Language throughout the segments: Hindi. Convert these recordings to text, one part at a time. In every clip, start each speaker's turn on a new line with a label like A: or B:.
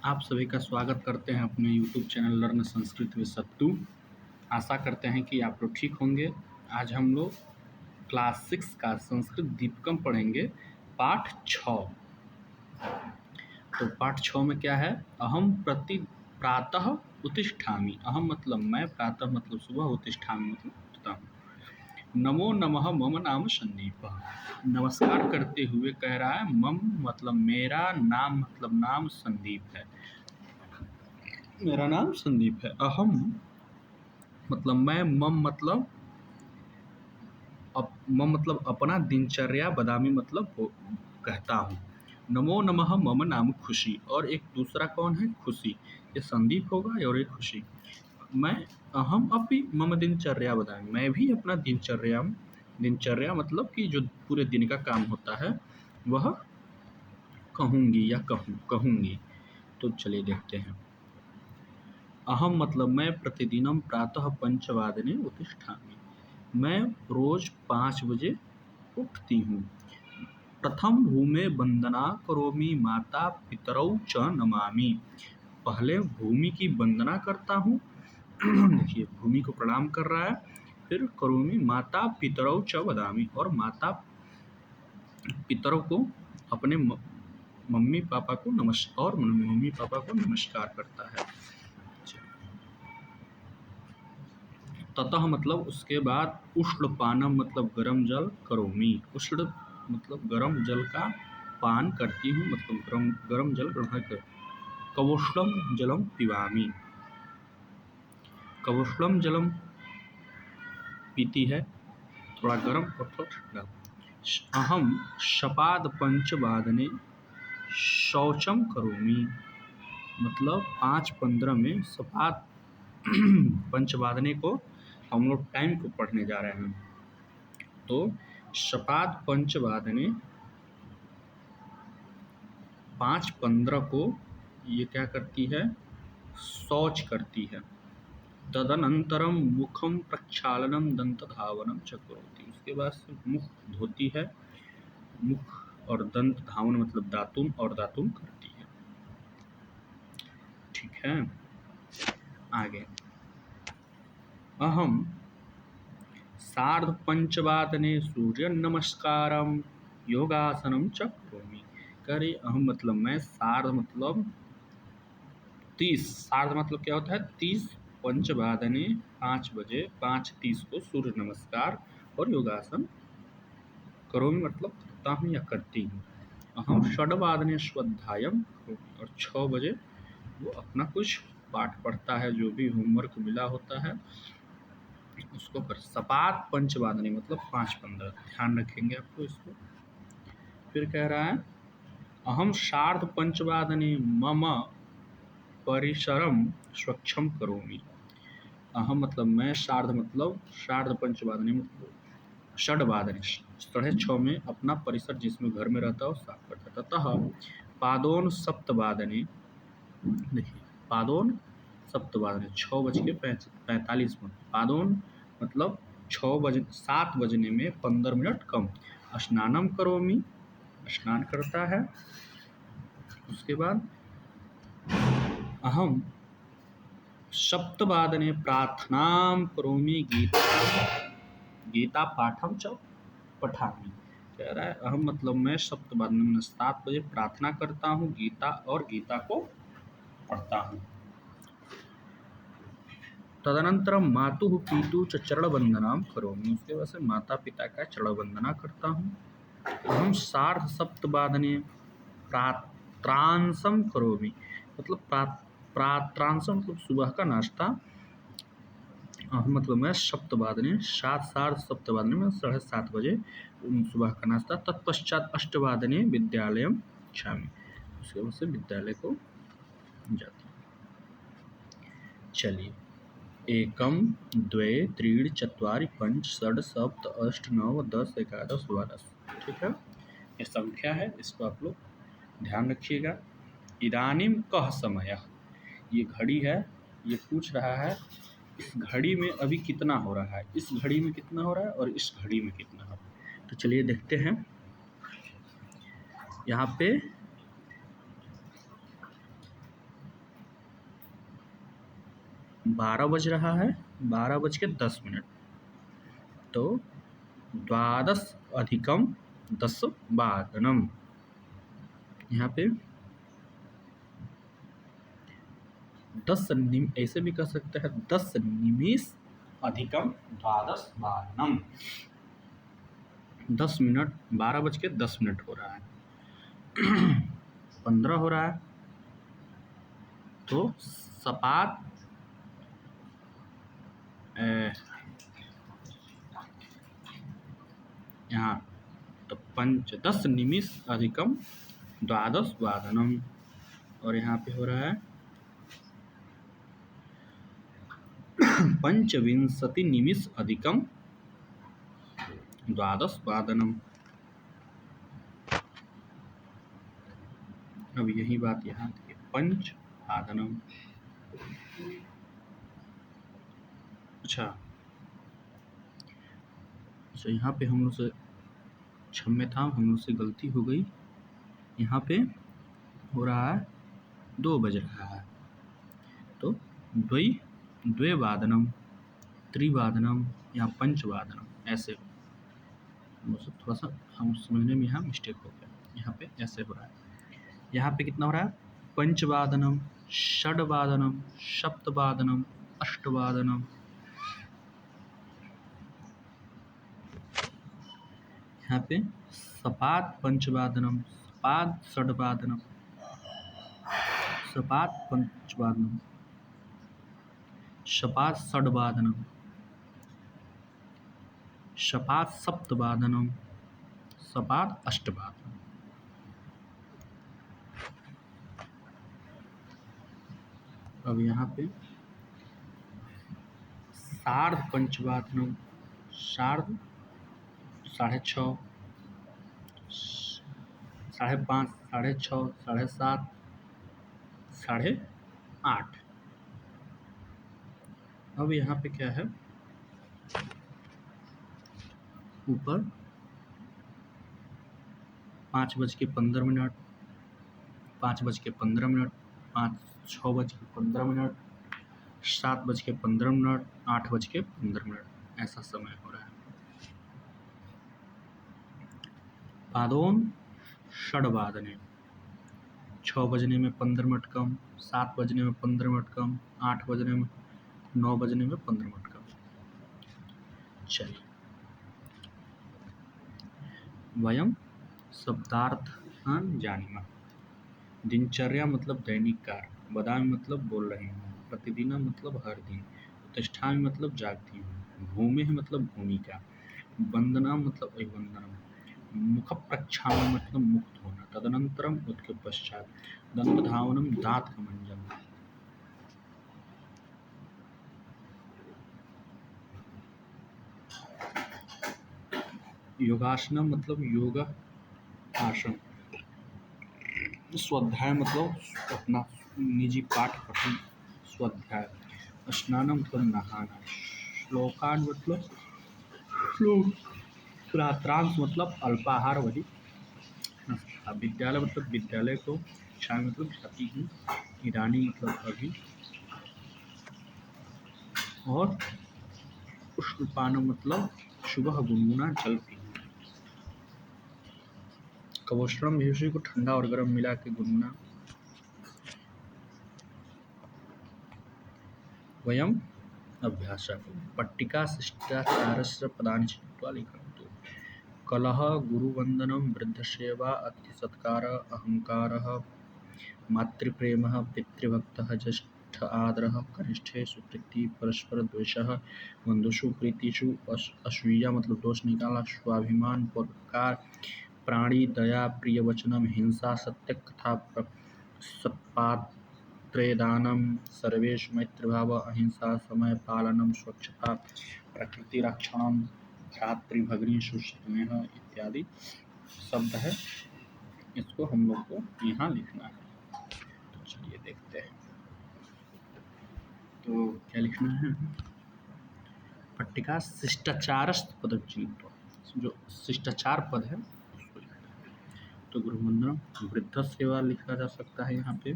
A: आप सभी का स्वागत करते हैं अपने YouTube channel learn Sanskrit with Sattu. आशा करते हैं कि आप लोग ठीक होंगे। आज हम लोग क्लास 6 का संस्कृत दीपकम पढ़ेंगे, पाठ 6। तो पाठ 6 में क्या है? अहम प्रति प्रातः उत्तिष्ठामि। अहम मतलब मैं, प्रातः मतलब सुबह, उत्तिष्ठामि मतलब उठता हूँ। नमो नमः मम नाम संदीपः। नमस्कार करते हुए कह रहा है मम मतलब मेरा, नाम मतलब नाम, संदीप है। मेरा नाम संदीप है। अहम मतलब मैं, मम मतलब अपना, दिनचर्या, बदामी मतलब कहता हूँ। नमो नमः मम नाम खुशी, और एक दूसरा कौन है? खुशी। ये संदीप होगा और एक खुशी। मैं अहम अपि मम दिनचर्या बदामी, मैं भी अपना दिनचर्या मतलब कि जो पूरे दिन का काम होता है वह कहूँगी या कहूँगी। तो चलिए देखते हैं। अहम मतलब मैं प्रतिदिनम प्रातः पंचवादने उत्तिष्ठामि। मैं रोज 5 बजे उठती हूँ। प्रथम भूमे वंदना करोमि माता पितरौ च नमामि। पहले भूमि की वंदना करता हूँ। देखिए भूमि को प्रणाम कर रहा है। फिर करोमि माता पितरौ च वदामि, और माता पितरों को, अपने मम्मी पापा को नमस्कार करता है। ततः मतलब उसके बाद, उष्ण पानम मतलब गर्म जल करोमि। उष्ण मतलब गर्म जल का पान करती हूँ, मतलब गर्म जल ग्रहण कर। कवोष्णम जलम पिबामि। कवोष्णम जलम पीती है, थोड़ा गर्म और थोड़ा ठंडा। अहम शपाद पंचवादने शौचम करोमि। मतलब 5:15 में शपाद पंचवादने को हम लोग टाइम को पढ़ने जा रहे हैं। तो शपाद पंचवादने 5:15 को ये क्या करती है? शौच करती है। तदनंतरम मुखम प्रक्षालनम दंत धावनम च करोति। उसके बाद से मुख धोती है। मुख और दंत धावन मतलब दातुन, और दातुन करती है। ठीक है, आगे। अहम सार्धपंचवादने सूर्य नमस्कारम योगासनम च करोमि। करे अहम मतलब मैं, सार्ध मतलब 30, सार्ध मतलब क्या होता है? 30, पंचवादने 5 बजे, 5:30 को सूर्य नमस्कार और योगासन करोमि मतलब करता हूँ या करती हूँ। अहम षड्वादने स्वाध्यायम करोमि, और 6 बजे वो अपना कुछ पाठ पढ़ता है, जो भी होमवर्क मिला होता है उसको कर। सपात पंचवादने मतलब 5:15, ध्यान रखेंगे आपको इसको। फिर कह रहा है अहम सार्ध पंचवादने मम परिसरम स्वच्छम करोमि। अहम मतलब मैं, सार्ध पंचवादने मतलब 6 6:30 में अपना परिसर, जिसमें घर में रहता हो, साफ करता है। ततः पादोन सप्तवादने, देखिए पादोन सप्तवादने 6:45। पादोन मतलब 7 बजने में 15 मिनट कम। स्नानम करोमि, स्नान करता है। उसके बाद अहम सप्तवादने प्रार्थनाम करोमि गीता पाठम च पठामि। कह रहा है अहम मतलब मैं, सप्तवादने 7 बजे प्रार्थना करता हूँ, गीता को पढ़ता हूँ। तदनंतरम मातुः पितुः च चरणवंदनाम करोमि। उसके बाद से माता पिता का चरण वंदना करता हूँ। अहम सार्ध सप्तवादने प्रात्रांसम करोमि। मतलब प्रात्रांसम मतलब सुबह का नाश्ता। मतलब मैं सप्तवादने, सार्ध सप्तवादने में 7:30 बजे सुबह का नाश्ता। तत्पश्चात अष्टवादने विद्यालयम गच्छामि। उसके बाद से विद्यालय को जाता हूँ। चलिए, 1 2 3 4 5 6 7 8 9 10 11 12। ठीक है, ये संख्या है, इसको आप लोग ध्यान रखिएगा। इदानीम कह समय, ये घड़ी है। ये पूछ रहा है इस घड़ी में अभी कितना हो रहा है, इस घड़ी में कितना हो रहा है और इस घड़ी में कितना हो रहा है। तो चलिए देखते हैं। यहाँ पे 12 बज रहा है, 12:10, तो 12:10 यहाँ पे 10 निम ऐसे भी कर सकते हैं, 10 निमिष अधिकम 12:10। 10 मिनट, 12:10 हो रहा है, 15 हो रहा है, तो सपाट यहाँ तो 10 निमिष अधिकम 12:12 और यहाँ पे हो रहा है 25 निमिष अधिकम 12:12। अब यही बात यहाँ थी, पंचवादनम। अच्छा, यहाँ पे हम लोग से क्षम्यताम, हम लोग से गलती हो गई। यहाँ पे हो रहा है 2 बज रहा है, तो द्विवादनम, त्रिवादनम या पंचवादनम, ऐसे थोड़ा सा हम समझने में यहाँ मिस्टेक हो गया। यहाँ पे ऐसे हो रहा है, यहाँ पे कितना हो रहा है, पंचवादनम, षड्वादनम, सप्तवादनम, अष्टवादनम। यहाँ पे सपाट पंचवादनम, सपाट षड्वादनम, सपाट पंचवादनम, सपाट षड्वादनम, सपाट सप्तवादनम, सपाट अष्टवादनम। अब यहाँ पे सार्ध पंचवादनम, सार्ध 6:30, 5:30, 6:30, 7:30, 8:30। अब यहाँ पे क्या है, ऊपर 5:15, 5:15, 6:15, 7:15, 8:15, ऐसा समय हो रहा है। पादोन षड्वादने, 6 बजने में 15 मिनट कम, 7 बजने में 15 मिनट कम, 8 बजने में, 9 बजने में 15 मिनट कम। चलिए, वयम शब्दार्थान जानीमः। दिनचर्या मतलब दैनिक कार्य, वदामि मतलब बोल रहे हैं, प्रतिदिन मतलब हर दिन, प्रतिष्ठान मतलब जागती हूँ, भूमि मतलब भूमिका, वंदना मतलब अभिवंदनम, मुख प्रक्षालनम मतलब मुक्त होना, तदनंतरम उसके पश्चात, दंत धावनम दांत का मंजन। योगासनम मतलब योग आसन, स्वाध्याय मतलब अपना निजी पाठ पठन, स्वाध्याय, स्नानम मतलब नहाना, श्लोकान मतलब श्लोक, रात्रांश मतलब अल्पाहार, वही विद्यालय मतलब विद्यालय को, शिक्षा मतलब जाति की, ईरानी मतलब अभी, और पुष्पपान मतलब सुबह गुनगुना जल पीना। कवोष्णम भी उसी को ठंडा और गर्म मिला के गुनगुना। वयम अभ्यास पट्टिका शिष्टाचारस्य पदानि चित्वा लिखन्तु। कलह, गुरुवंदनम, वृद्धसेवा, अतिथि-सत्कार, अहंकारः, मातृप्रेमः, पितृभक्तः, ज्येष्ठ आदरः, कनिष्ठेषु प्रीति, परस्पर द्वेषः, बंधुषु प्रीतिषु असूया मतलब दोष निकाला, स्वाभिमान, परोपकार, प्राणी दया, प्रिय वचनम, हिंसा, सत्य कथा, सत्पात्रेदानम, सर्वेषु मैत्रीभाव, अहिंसा, समय पालनम, स्वच्छता, प्रकृति रक्षणम, भ्रातृभगिनीषु स्नेह इत्यादि शब्द है। इसको हम लोग को यहाँ लिखना है। तो चलिए देखते हैं, तो क्या लिखना है। पट्टिका शिष्टाचारस्थ पद चिन्हित, जो शिष्टाचार पद है उसको लिखना है। तो गुरुवंदनम, वृद्ध सेवा लिखा जा सकता है यहाँ पे,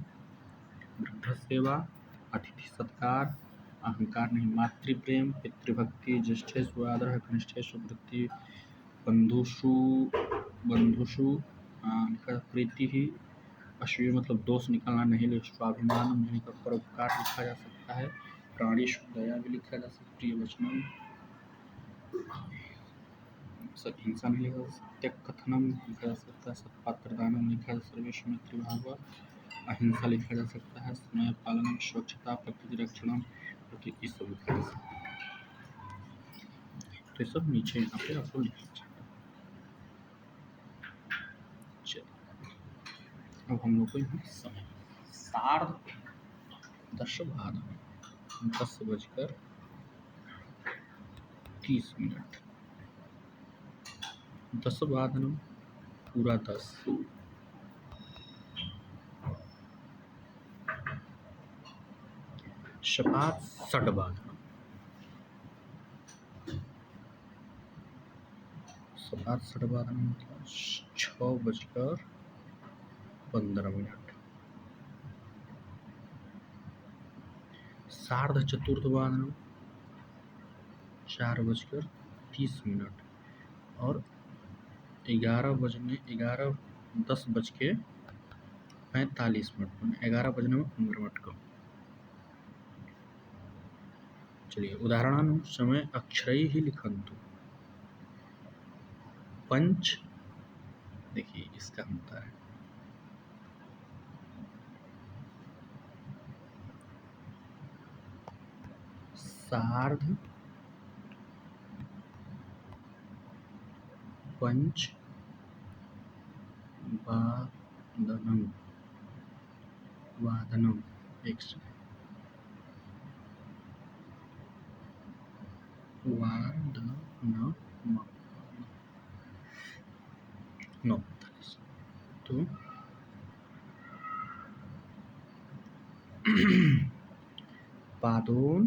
A: वृद्ध सेवा, अतिथि सत्कार, अहंकार नहीं, मातृप्रेम, पितृभक्ति, ज्येष्ठेषु आदरः, कनिष्ठेषु वृत्ति, बंधुषु बंधुषु लिखा प्रीति ही, अश्वी मतलब दोष निकालना नहीं, लिखा स्वाभिमान नहीं लिखा परोपकार लिखा जा सकता है, प्राणीषु दया भी लिखा जा सकता है, प्रिय वचनम हिंसा नहीं लिखा, सत्य कथनम लिखा जा सकता है, सत्पात्रदानम लिखा जा, सर्वेषु मैत्री भाव, अहिंसा लिखा जा सकता है, समय पालनम, स्वच्छता, प्रकृति रक्षणम, ये सब लिखा जा सकता है। तो ये सब नीचे यहाँ पे आपको लिखना चाहिए। चलिए अब हम लोग को यहाँ समय 10:30 10:30 10 पूरा 10 शपात षड्वादनम 6:15 सार्धचतुर्थवादनम 4:30 और 10:45 11 बजने में 15 मिनट को। चलिए उदाहरण समय अक्षरैः लिखन्तु। पंच देखिए इसका होता है सार्ध पंच वादनम एक तो पादोन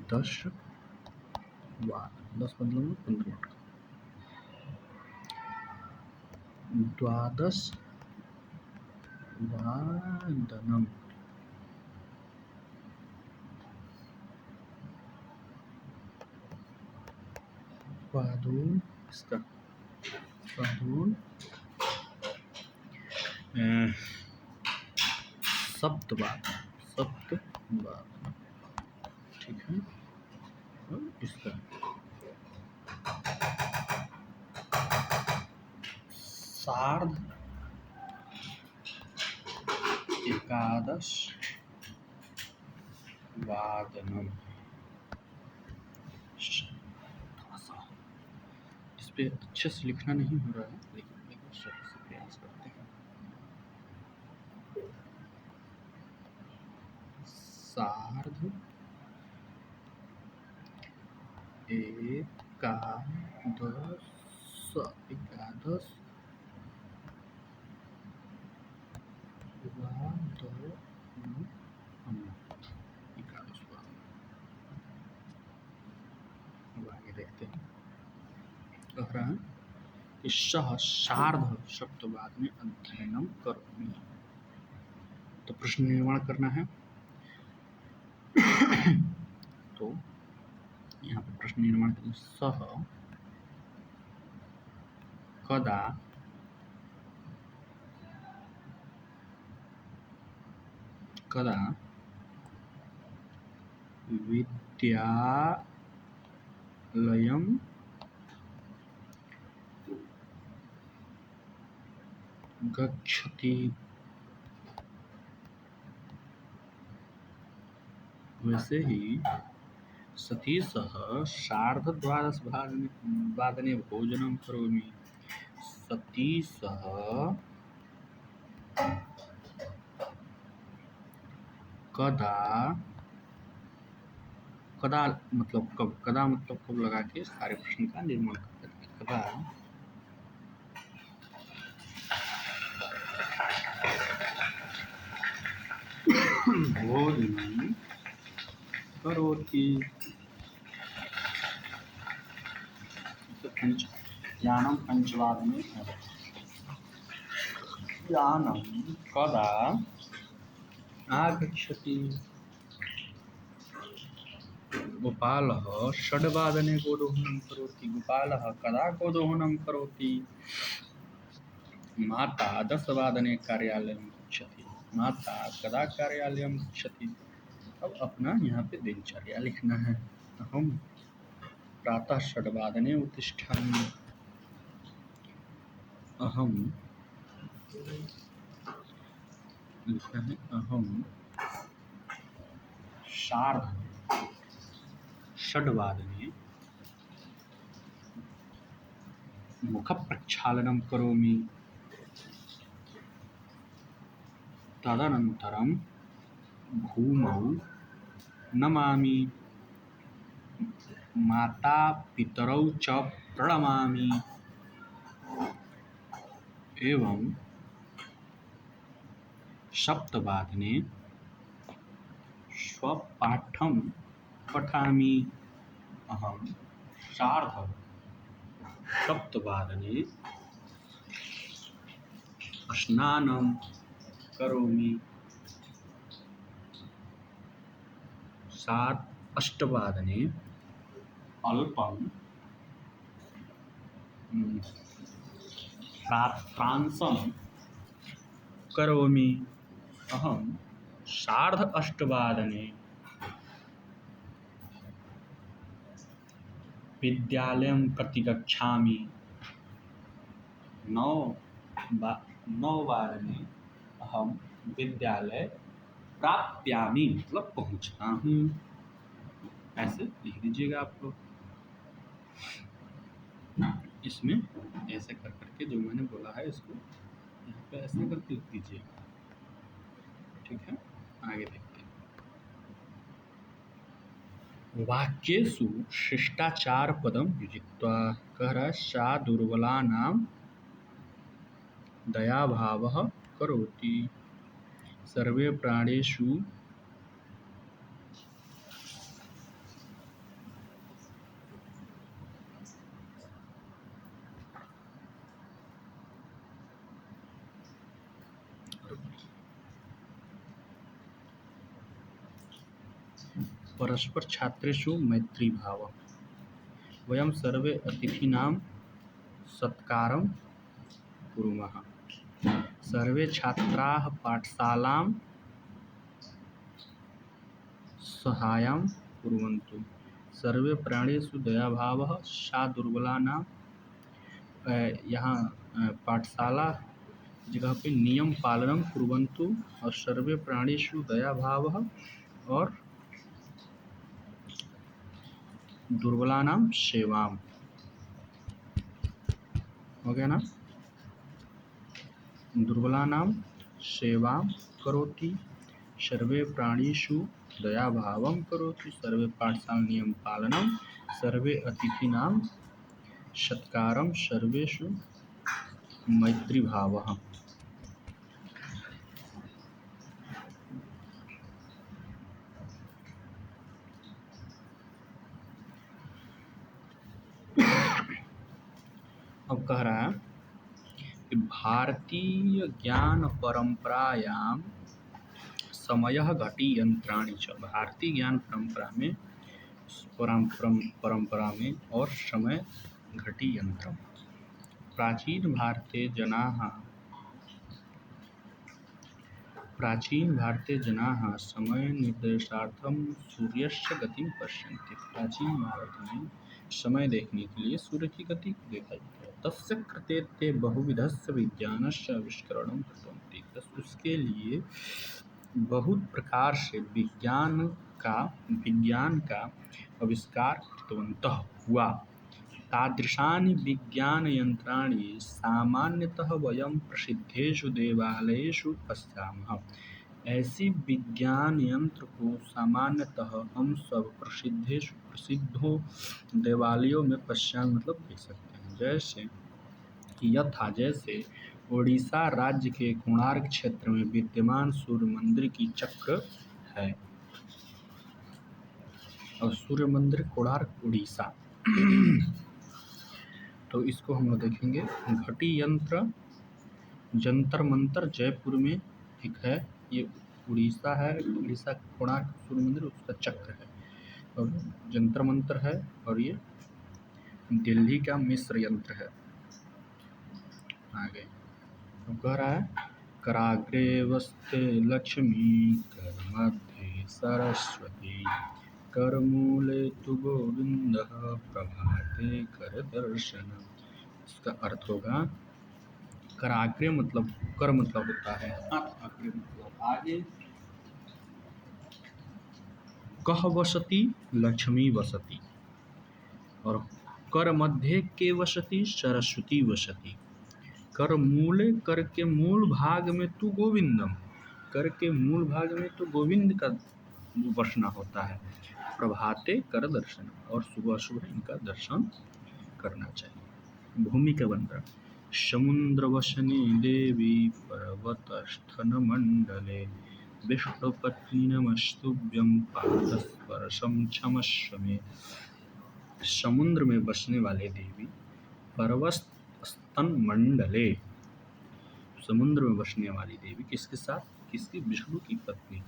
A: 10 मतलब 15 मिनट द्वादश वादनम पादोन इसका पादोन सप्तवादन ठीक है। और इसका सार्ध एकादश वादनम। इस पे अच्छे से लिखना नहीं हो रहा है, लेकिन सही से प्रयास करते हैं। सार्ध एकादश आगे देखते हैं। कह रहा है कि सह सार्ध सप्तवाद में अध्ययनम करोमि। तो प्रश्न निर्माण करना है। तो यहाँ पे प्रश्न निर्माण करें। सह कदा कदा विद्यालयं गच्छति। वैसे ही सतीशः सार्धद्वादशवादने भोजनं करोमि। सतीशः कदा कदा मतलब कब, कदा मतलब कब लगा के सारे प्रश्न का निर्माण करते हैं। कदा भोजनं करोति। यानं पंचवादने यानं कदा आगच्छति। गोपालः षड्वादने गोदोहनं करोति। गोपालः कदा गोदोहनं करोति? माता 10 वादने कार्यालयं गच्छति। माता कदा कार्यालयं गच्छति? अब अपना यहाँ पे दिनचर्या लिखना है। अहम प्रातः 6 वादने उत्तिष्ठामि। अहम लिखना है अहम सार्ध 6 वादने मुखप्रक्षालनं करोमि। तदनन्तरं भूमौ नमामि। मातापितरौ च प्रणमामि। एवं 7 वादने स्वपाठं पठामि। अहं सार्ध 7 वादने स्नानं करोमि। 8 वादने अल्पं रात्रांशं करोमि। अहं सार्ध 8 वादने विद्यालयं प्रति गच्छामि। 9 वादने अहं विद्यालय प्राप्यामि मतलब पहुंचता हूँ। ऐसे लिख दीजिएगा आप लोग। इसमें ऐसे कर करके जो मैंने बोला है इसको यहाँ पे ऐसे करके लिख दीजिएगा। ठीक है, आगे देखते हैं। वाक्येषु शिष्टाचार पदम युजित्वा कह रहा है सा दुर्बलानां दयाभावः करोति। सर्वे प्राणेषु परस्पर छात्रेषु मैत्री भाव। वयं सर्वे अतिथीनां सत्कारं कुर्मः। सर्वे छात्राः पाठशालां सहायं कुर्वन्तु। सर्वे प्राणेषु दयाभावः सा दुर्बलानां। यहाँ पाठशाला जगह पे नियम पालनम कुर्वन्तु और सर्वे प्राणेषु दयाभावः और दुर्बलानां सेवाम। हो गया ना? दुर्बलानां सेवां करोति। सर्वे प्राणीषु दयाभावं करोति। सर्वे पाठशाला नियम पालनम। सर्वे अतिथीनां सत्कारं। सर्वेषु मैत्रीभावः। अब कह रहा है कि भारतीय ज्ञान परंपरायां समयः घटी यंत्राणि च। भारतीय ज्ञान परंपरा में और समय घटी यंत्रम। प्राचीन भारतीय जनाः समय निर्देशार्थं सूर्यस्य गतिं पश्यन्ति। प्राचीन भारत में समय देखने के लिए सूर्य की गति देखा जाता है। तस्य कृते ते बहुविधस्य विज्ञानस्य आविष्करणं कृतवन्ति। उसके लिए बहुत प्रकार से विज्ञान का आविष्कार कृतवन्तः हुआ। तादृशानि विज्ञानयन्त्राणि सामान्यतः वयं प्रसिद्धेषु देवालयेषु पश्यामः। ऐसी विज्ञान यंत्र को सामान्यतः हम सब प्रसिद्धों देवालयों में पश्चात मतलब देख सकते हैं। जैसे ओडिशा राज्य के कोणार्क क्षेत्र में विद्यमान सूर्य मंदिर की चक्र है। और सूर्य मंदिर कोणार्क उड़ीसा। तो इसको हम लोग देखेंगे। घटी यंत्र जंतर मंतर जयपुर में एक है, ये उड़ीसा है, उड़ीसा कोणार्क सूर्य मंदिर उसका चक्र है, और जंतर मंतर है, और ये दिल्ली का मिस्र यंत्र है। आगे तो कह रहा है कराग्रे वस्ते लक्ष्मी करमध्ये सरस्वती करमूले तु गोविंदः प्रभाते कर दर्शन। इसका अर्थ होगा कराग्रे मतलब कर मतलब होता है हाथ, अग्रे मतलब आगे, कह वसति लक्ष्मी वसति, और कर मध्य के वसति सरस्वती वसति, कर मूले कर के मूल भाग में तू गोविंदम, कर के मूल भाग में तो गोविंद का वसना होता है। प्रभाते कर दर्शन, और सुबह सुबह इनका दर्शन करना चाहिए। भूमि का बंधन समुद्र वसने देवी पर्वत स्थन मंडले विष्णुपत्नी नमस्तुभ्यं पादस्पर्शम क्षमस्व में। समुद्र में बसने वाले देवी पर्वत स्तन मंडले, समुद्र में बसने वाली देवी किसके साथ, किसकी, विष्णु की पत्नी।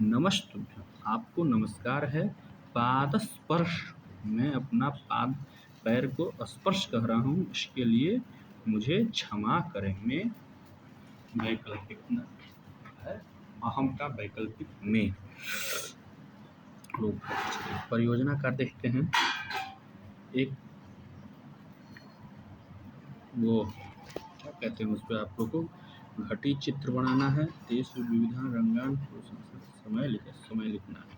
A: नमस्तुभ्यं आपको नमस्कार है, पाद स्पर्श मैं अपना पाद पैर को स्पर्श कर रहा हूँ, इसके लिए मुझे क्षमा करें। में वैकल्पिक है, अहम का वैकल्पिक में रूप। परियोजना का देखते हैं, एक वो क्या कहते हैं उस पर आप लोग को घटी चित्र बनाना है, देश विविधान रंगान समय लिखना है,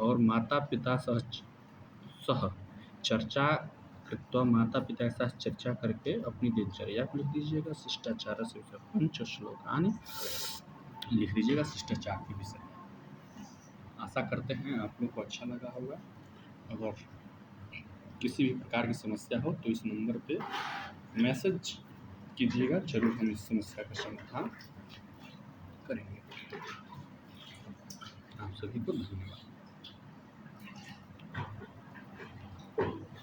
A: और माता पिता सह चर्चा कृत्वा, माता पिता के साथ चर्चा करके अपनी दिनचर्या को लिख दीजिएगा। शिष्टाचार से पंच श्लोकानि लिख दीजिएगा शिष्टाचार के विषय में। आशा करते हैं आप लोग को अच्छा लगा होगा। अगर किसी भी प्रकार की समस्या हो तो इस नंबर पे मैसेज कीजिएगा, जरूर हम इस समस्या का समाधान करेंगे। आप सभी को धन्यवाद।